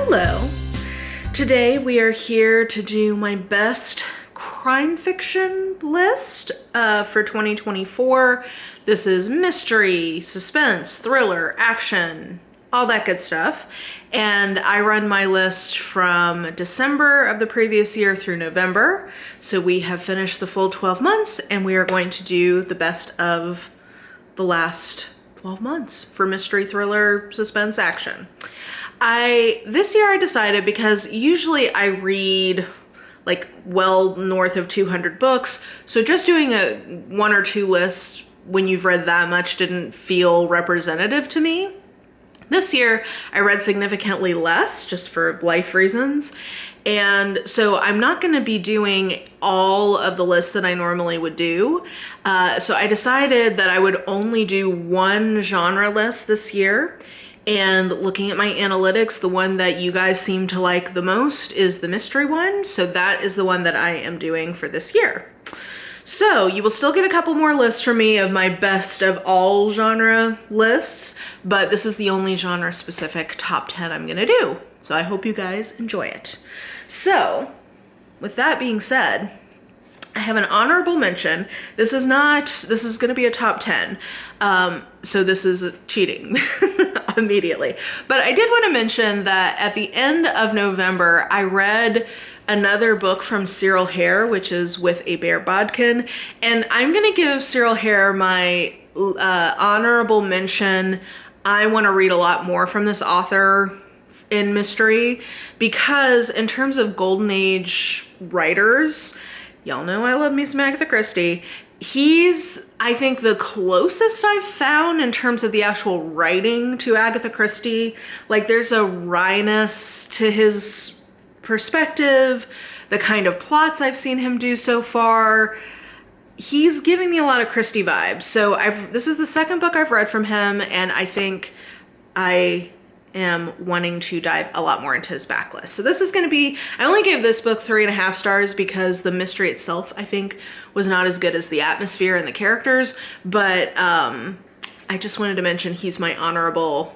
Hello. Today we are here to do my best crime fiction list for 2024. This is mystery, suspense, thriller, action, all that good stuff. And I run my list from December of the previous year through November. So we have finished the full 12 months and we are going to do the best of the last 12 months for mystery, thriller, suspense, action. This year I decided, because usually I read like well north of 200 books, so just doing a one or two lists when you've read that much didn't feel representative to me. This year I read significantly less just for life reasons, and so I'm not going to be doing all of the lists that I normally would do. So I decided that I would only do one genre list this year. And looking at my analytics, the one that you guys seem to like the most is the mystery one. So that is the one that I am doing for this year. So you will still get a couple more lists from me of my best of all genre lists, but this is the only genre specific top 10 I'm gonna do. So I hope you guys enjoy it. So with that being said, I have an honorable mention. This is gonna be a top 10. So this is cheating immediately. But I did want to mention that at the end of November, I read another book from Cyril Hare, which is With a Bear Bodkin. And I'm gonna give Cyril Hare my honorable mention. I wanna read a lot more from this author in mystery, because in terms of Golden Age writers, y'all know I love me some Agatha Christie. He's, I think, the closest I've found in terms of the actual writing to Agatha Christie. Like, there's a wryness to his perspective, the kind of plots I've seen him do so far. He's giving me a lot of Christie vibes. So this is the second book I've read from him, and I think I am wanting to dive a lot more into his backlist. So this is going to be, I only gave this book 3.5 stars because the mystery itself, I think, was not as good as the atmosphere and the characters, but I just wanted to mention he's my honorable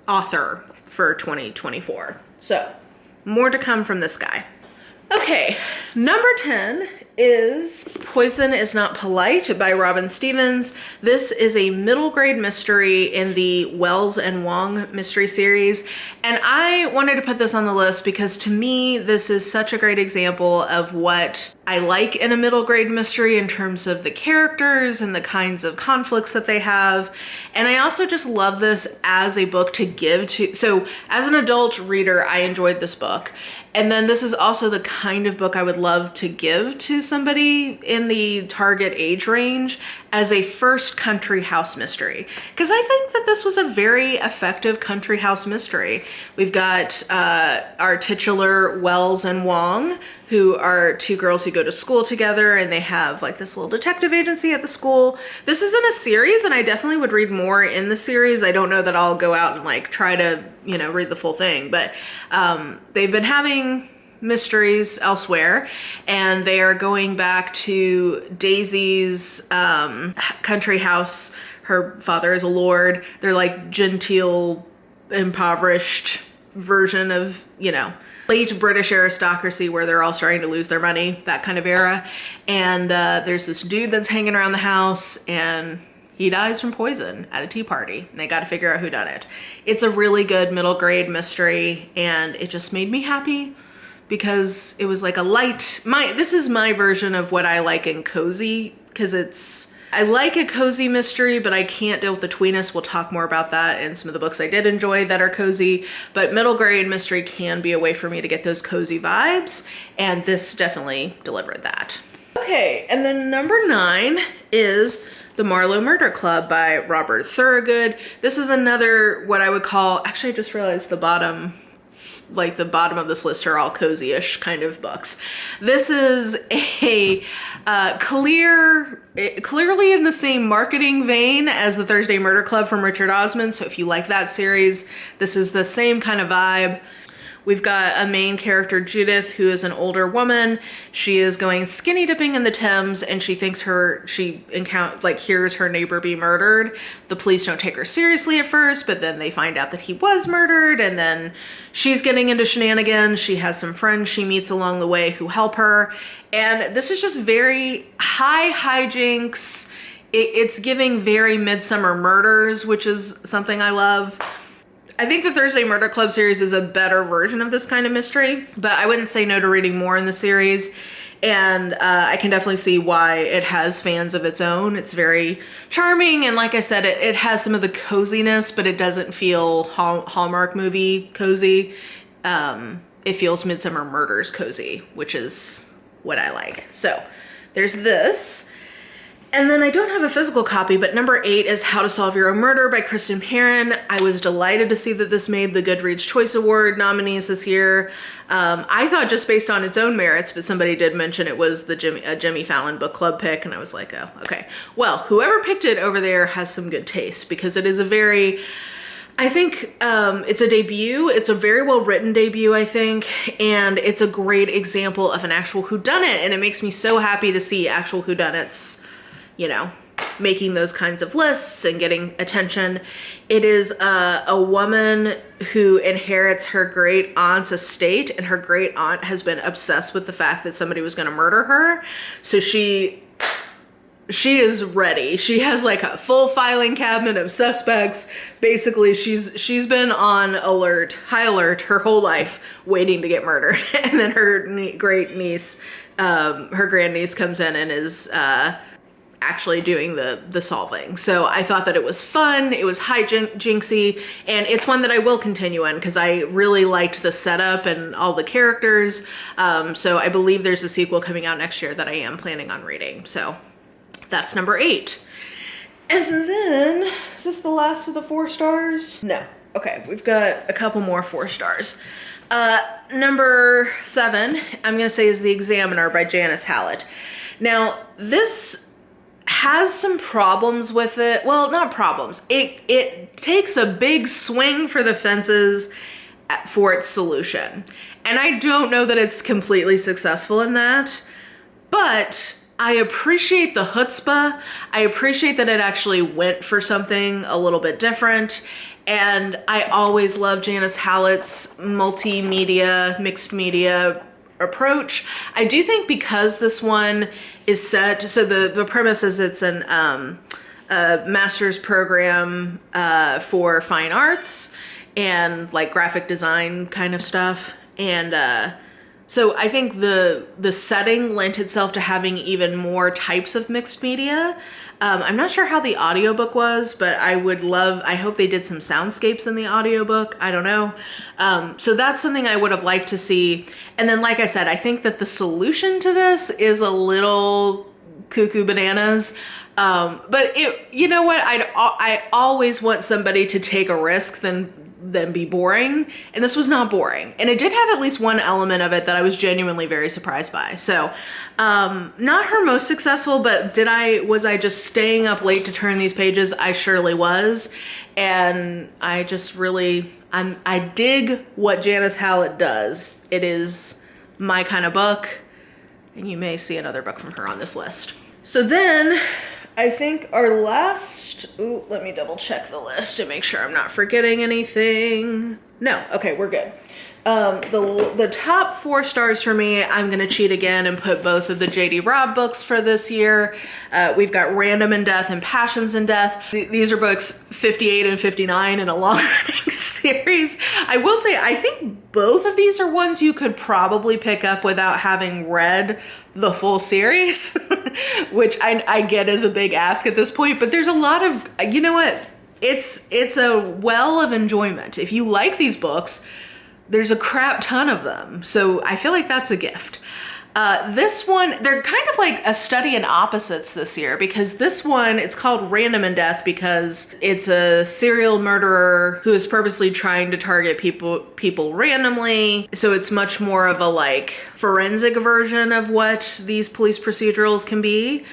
author for 2024. So more to come from this guy. Okay, number 10 is Poison is Not Polite by Robin Stevens. This is a middle grade mystery in the Wells and Wong mystery series. And I wanted to put this on the list because to me, this is such a great example of what I like in a middle grade mystery in terms of the characters and the kinds of conflicts that they have. And I also just love this as a book to give to, so as an adult reader, I enjoyed this book. And then this is also the kind of book I would love to give to somebody in the target age range as a first country house mystery. Because I think that this was a very effective country house mystery. We've got our titular Wells and Wong, who are two girls who go to school together, and they have like this little detective agency at the school. This isn't a series, and I definitely would read more in the series. I don't know that I'll go out and like try to, read the full thing, but they've been having mysteries elsewhere, and they are going back to Daisy's country house. Her father is a lord. They're like genteel, impoverished version of, late British aristocracy where they're all starting to lose their money, that kind of era. And there's this dude that's hanging around the house, and he dies from poison at a tea party, and they got to figure out who done it. It's a really good middle grade mystery, and it just made me happy because it was like a light, this is my version of what I like in cozy, because I like a cozy mystery, but I can't deal with the tweeness. We'll talk more about that in some of the books I did enjoy that are cozy, but middle grade mystery can be a way for me to get those cozy vibes, and this definitely delivered that. Okay, and then number 9 is The Marlowe Murder Club by Robert Thorogood. This is another, what I would call, actually I just realized the bottom of this list are all cozy-ish kind of books. This is a clearly in the same marketing vein as the Thursday Murder Club from Richard Osman. So if you like that series, this is the same kind of vibe. We've got a main character, Judith, who is an older woman. She is going skinny dipping in the Thames, and she thinks hears her neighbor be murdered. The police don't take her seriously at first, but then they find out that he was murdered, and then she's getting into shenanigans. She has some friends she meets along the way who help her, and this is just very high hijinks. It's giving very Midsummer Murders, which is something I love. I think the Thursday Murder Club series is a better version of this kind of mystery, but I wouldn't say no to reading more in the series. And I can definitely see why it has fans of its own. It's very charming, and like I said, it has some of the coziness, but it doesn't feel Hallmark movie cozy. It feels Midsummer Murders cozy, which is what I like. So there's this. And then I don't have a physical copy, but number 8 is How to Solve Your Own Murder by Kristen Perrin. I was delighted to see that this made the Goodreads Choice Award nominees this year. I thought just based on its own merits, but somebody did mention it was the Jimmy Fallon book club pick, and I was like, oh, okay. Well, whoever picked it over there has some good taste, because it is a very... I think it's a debut. It's a very well-written debut, I think, and it's a great example of an actual whodunit, and it makes me so happy to see actual whodunits, you know, making those kinds of lists and getting attention. It is a woman who inherits her great aunt's estate, and her great aunt has been obsessed with the fact that somebody was going to murder her. So she is ready. She has like a full filing cabinet of suspects. Basically, she's been on high alert her whole life, waiting to get murdered. And then her great niece, her grandniece, comes in and is actually doing the solving. So I thought that it was fun, it was hijinksy, and it's one that I will continue in because I really liked the setup and all the characters. So I believe there's a sequel coming out next year that I am planning on reading. So that's number 8. And then, is this the last of the 4 stars? No. Okay, we've got a couple more 4 stars. Number 7, I'm gonna say, is The Examiner by Janice Hallett. Now, this has some problems with it. Well, not problems. It takes a big swing for the fences for its solution. And I don't know that it's completely successful in that, but I appreciate the chutzpah. I appreciate that it actually went for something a little bit different. And I always love Janice Hallett's multimedia, mixed media approach. I do think because this one is set, so the premise is it's a master's program for fine arts and like graphic design kind of stuff. And so I think the setting lent itself to having even more types of mixed media. I'm not sure how the audiobook was, but I hope they did some soundscapes in the audiobook. I don't know. So that's something I would have liked to see. And then, like I said, I think that the solution to this is a little cuckoo bananas. But you know what? I always want somebody to take a risk than be boring, and this was not boring, and it did have at least one element of it that I was genuinely very surprised by. So not her most successful, but was I just staying up late to turn these pages? I surely was. And I just really I dig what Janice Hallett does. It is my kind of book, and you may see another book from her on this list. So then I think our last, let me double check the list to make sure I'm not forgetting anything. No, okay, we're good. The top 4 stars for me, I'm gonna cheat again and put both of the J.D. Robb books for this year. We've got Random in Death and Passions in Death. These are books 58 and 59 in a long-running series. I will say, I think both of these are ones you could probably pick up without having read the full series, which I get is a big ask at this point, but there's a lot of, you know what? It's a well of enjoyment. If you like these books, there's a crap ton of them. So I feel like that's a gift. This one, they're kind of like a study in opposites this year, because this one, it's called Random in Death because it's a serial murderer who is purposely trying to target people randomly. So it's much more of a like forensic version of what these police procedurals can be.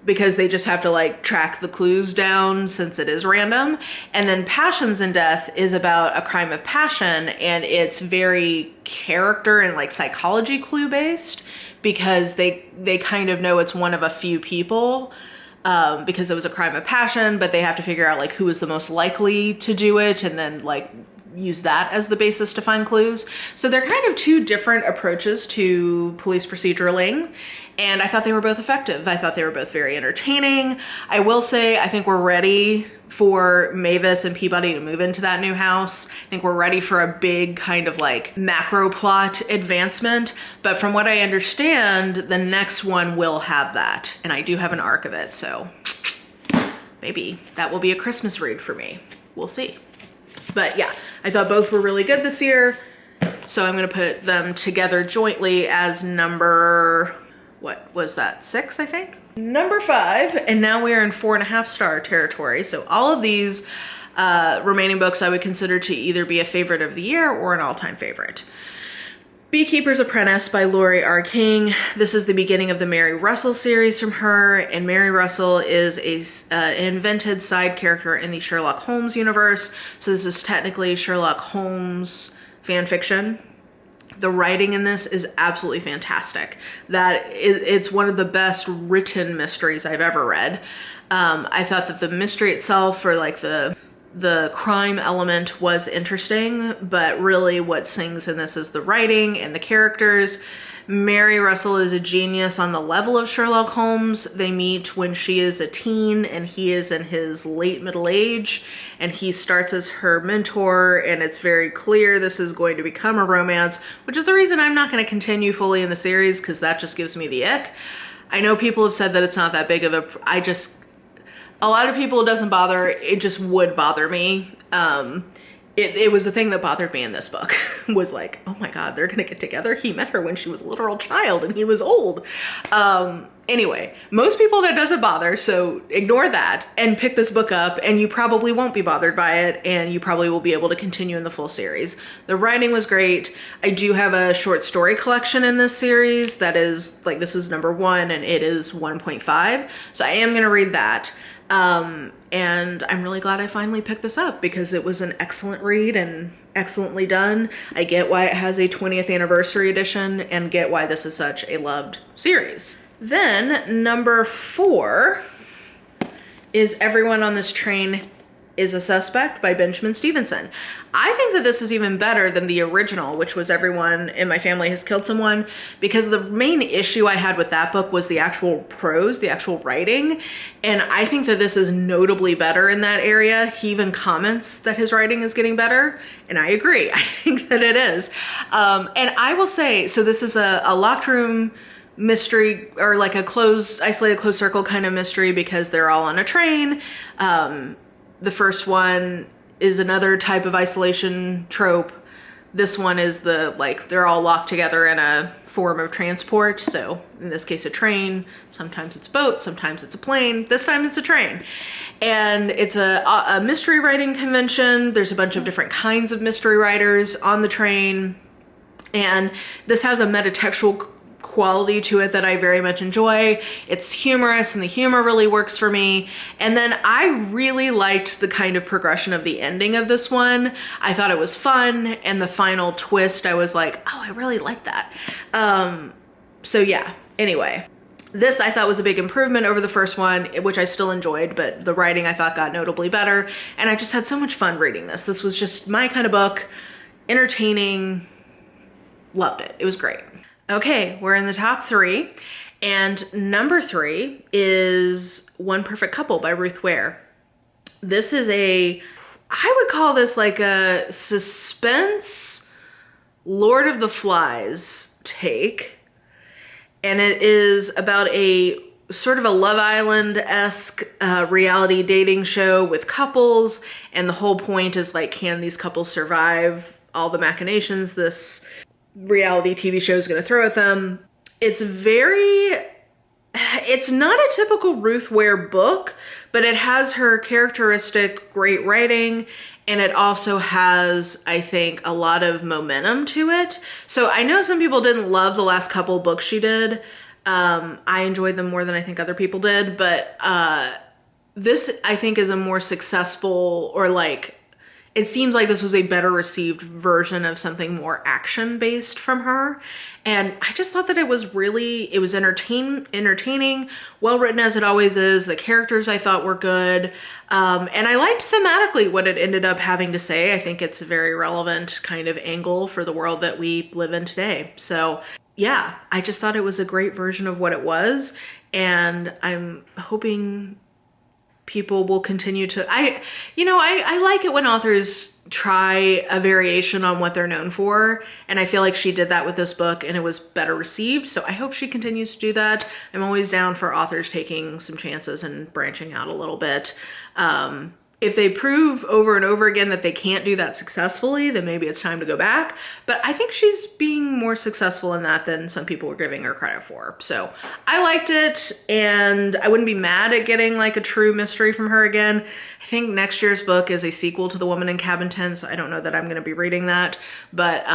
because they just have to like track the clues down since it is random. And then Passions and Death is about a crime of passion, and it's very character and like psychology clue based, because they kind of know it's one of a few people, because it was a crime of passion, but they have to figure out like who is the most likely to do it, and then like use that as the basis to find clues. So they're kind of two different approaches to police proceduraling, and I thought they were both effective. I thought they were both very entertaining. I will say, I think we're ready for Mavis and Peabody to move into that new house. I think we're ready for a big kind of like macro plot advancement, but from what I understand, the next one will have that, and I do have an arc of it, so maybe that will be a Christmas read for me. We'll see. But yeah, I thought both were really good this year, so I'm gonna put them together jointly as number, what was that, 6, I think? Number 5, and now we are in 4.5-star territory. So all of these remaining books I would consider to either be a favorite of the year or an all-time favorite. Beekeeper's Apprentice by Laurie R. King. This is the beginning of the Mary Russell series from her, and Mary Russell is an invented side character in the Sherlock Holmes universe. So this is technically Sherlock Holmes fan fiction. The writing in this is absolutely fantastic. It's one of the best written mysteries I've ever read. I thought that the mystery itself, or like the crime element, was interesting, but really what sings in this is the writing and the characters. Mary Russell is a genius on the level of Sherlock Holmes. They meet when she is a teen and he is in his late middle age, and he starts as her mentor, and it's very clear this is going to become a romance, which is the reason I'm not going to continue fully in the series, because that just gives me the ick. I know people have said that it's not that big of a lot of people it doesn't bother. It just would bother me. It was the thing that bothered me in this book was like, oh my God, they're gonna get together. He met her when she was a literal child and he was old. Anyway, most people that doesn't bother, so ignore that and pick this book up, and you probably won't be bothered by it, and you probably will be able to continue in the full series. The writing was great. I do have a short story collection in this series that is like, this is number 1 and it is 1.5. So I am gonna read that. And I'm really glad I finally picked this up, because it was an excellent read and excellently done. I get why it has a 20th anniversary edition, and get why this is such a loved series. Then number 4 is Everyone on This Train is a Suspect by Benjamin Stevenson. I think that this is even better than the original, which was Everyone in My Family Has Killed Someone, because the main issue I had with that book was the actual prose, the actual writing, and I think that this is notably better in that area. He even comments that his writing is getting better, and I agree. I think that it is. And I will say, so this is a locked room mystery, or like a isolated closed circle kind of mystery, because they're all on a train. The first one is another type of isolation trope. This one is they're all locked together in a form of transport. So in this case, a train. Sometimes it's a boat, sometimes it's a plane. This time it's a train. And it's a mystery writing convention. There's a bunch of different kinds of mystery writers on the train. And this has a metatextual quality to it that I very much enjoy. It's humorous, and the humor really works for me. And then I really liked the kind of progression of the ending of this one. I thought it was fun, and the final twist, I was like, oh, I really like that. So yeah, anyway. This I thought was a big improvement over the first one, which I still enjoyed, but the writing I thought got notably better, and I just had so much fun reading this. This was just my kind of book, entertaining, loved it. It was great. Okay, we're in the top 3, and number 3 is One Perfect Couple by Ruth Ware. This is I would call this like a suspense Lord of the Flies take, and it is about a sort of a Love Island-esque reality dating show with couples, and the whole point is like, can these couples survive all the machinations this reality TV show is going to throw at them? It's not a typical Ruth Ware book, but it has her characteristic great writing, and it also has, I think, a lot of momentum to it. So I know some people didn't love the last couple books she did, I enjoyed them more than I think other people did, but this I think is a more successful, or like, it seems like this was a better received version of something more action based from her. And I just thought that it was entertaining, well written as it always is. The characters I thought were good. And I liked thematically what it ended up having to say. I think it's a very relevant kind of angle for the world that we live in today. So yeah, I just thought it was a great version of what it was. And I'm hoping people will continue to, I like it when authors try a variation on what they're known for. And I feel like she did that with this book and it was better received. So I hope she continues to do that. I'm always down for authors taking some chances and branching out a little bit. If they prove over and over again that they can't do that successfully, then maybe it's time to go back. But I think she's being more successful in that than some people were giving her credit for. So I liked it, and I wouldn't be mad at getting like a true mystery from her again. I think next year's book is a sequel to The Woman in Cabin 10, so I don't know that I'm gonna be reading that. But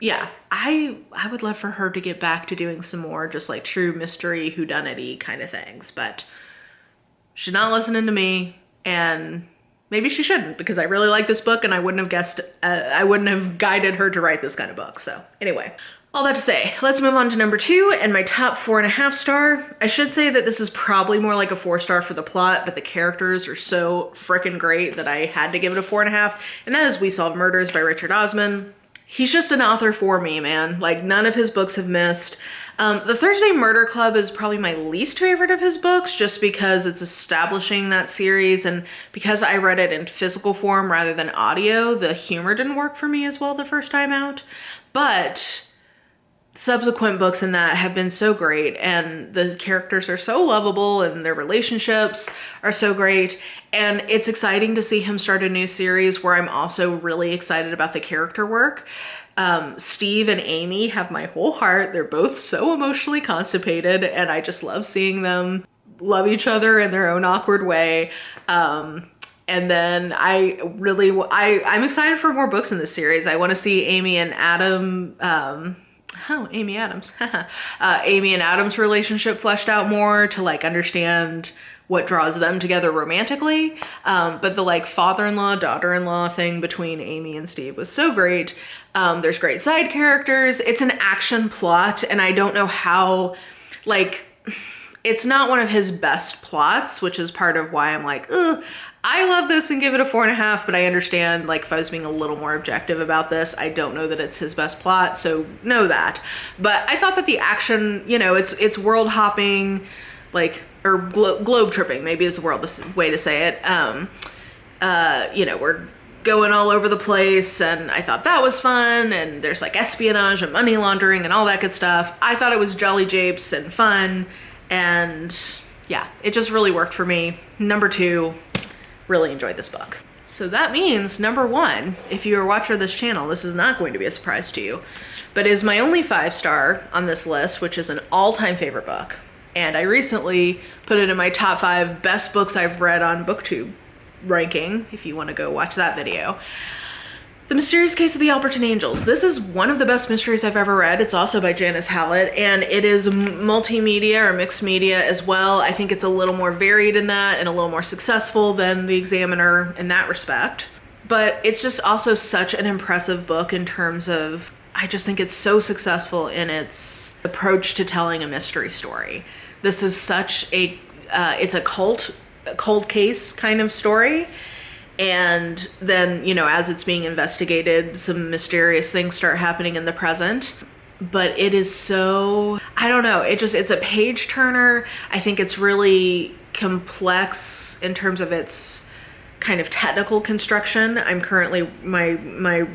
yeah, I would love for her to get back to doing some more just like true mystery whodunit-y kind of things. But she's not listening to me. And maybe she shouldn't, because I really like this book and I wouldn't have guided her to write this kind of book. So anyway, all that to say, let's move on to number 2 and my top 4.5 star. I should say that this is probably more like a 4 star for the plot, but the characters are so freaking great that I had to give it a 4.5. And that is We Solve Murders by Richard Osman. He's just an author for me, man. Like, none of his books have missed. The Thursday Murder Club is probably my least favorite of his books, just because it's establishing that series, and because I read it in physical form rather than audio, the humor didn't work for me as well the first time out. But subsequent books in that have been so great, and the characters are so lovable and their relationships are so great, and it's exciting to see him start a new series where I'm also really excited about the character work. Steve and Amy have my whole heart. They're both so emotionally constipated, and I just love seeing them love each other in their own awkward way. And then I'm excited for more books in this series. I want to see Amy and Adam, Amy Adams. Amy and Adam's relationship fleshed out more, to like understand what draws them together romantically. But the like father-in-law, daughter-in-law thing between Amy and Steve was so great. There's great side characters. It's an action plot, and I don't know how, like, it's not one of his best plots, which is part of why I'm like, ugh, I love this and give it a 4.5, but I understand, like, if I was being a little more objective about this, I don't know that it's his best plot, so know that. But I thought that the action, it's world hopping, like, or globe tripping, maybe is the way to say it. We're going all over the place, and I thought that was fun, and there's like espionage and money laundering and all that good stuff. I thought it was jolly japes and fun, and yeah, it just really worked for me. Number 2, really enjoyed this book. So that means number 1, if you're a watcher of this channel, this is not going to be a surprise to you, but is my only 5 star on this list, which is an all-time favorite book. And I recently put it in my top 5 best books I've read on BookTube ranking, if you want to go watch that video. The Mysterious Case of the Alberton Angels. This is one of the best mysteries I've ever read. It's also by Janice Hallett, and it is multimedia or mixed media as well. I think it's a little more varied in that and a little more successful than The Examiner in that respect. But it's just also such an impressive book in terms of, I just think it's so successful in its approach to telling a mystery story. This is such a, it's a cold case kind of story. And then, as it's being investigated, some mysterious things start happening in the present. But it is so, I don't know, it's a page turner. I think it's really complex in terms of its kind of technical construction. I'm currently, my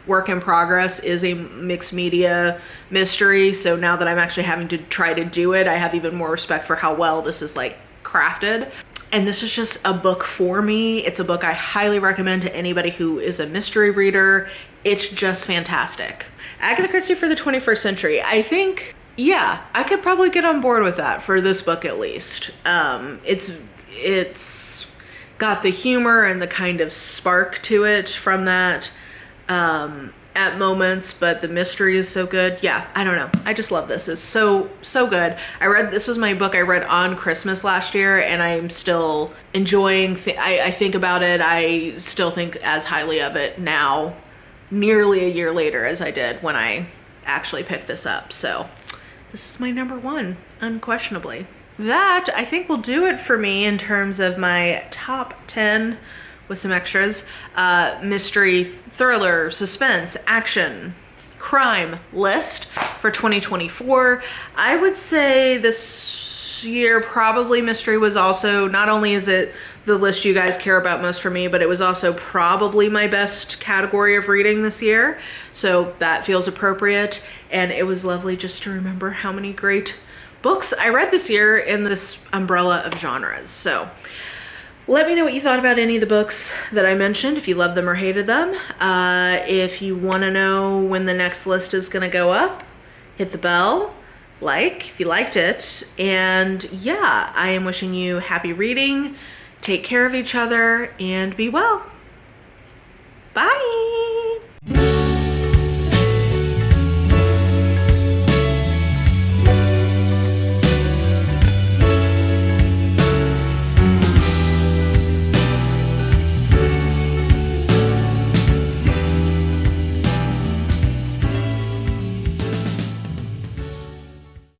work in progress is a mixed media mystery. So now that I'm actually having to try to do it, I have even more respect for how well this is like crafted. And this is just a book for me. It's a book I highly recommend to anybody who is a mystery reader. It's just fantastic. Agatha Christie for the 21st century. I think, yeah, I could probably get on board with that for this book at least. It's got the humor and the kind of spark to it from that. at moments, but the mystery is so good. Yeah, I don't know. I just love this. It's so good. This was my book I read on Christmas last year, and I'm still enjoying, I think about it. I still think as highly of it now, nearly a year later, as I did when I actually picked this up. So this is my number one, unquestionably. That, I think, will do it for me in terms of my top 10 with some extras. Mystery, thriller, suspense, action, crime list for 2024. I would say this year probably mystery was also, not only is it the list you guys care about most for me, but it was also probably my best category of reading this year. So that feels appropriate. And it was lovely just to remember how many great books I read this year in this umbrella of genres. So let me know what you thought about any of the books that I mentioned, if you loved them or hated them. If you want to know when the next list is going to go up, hit the bell, if you liked it. And yeah, I am wishing you happy reading, take care of each other, and be well. Bye!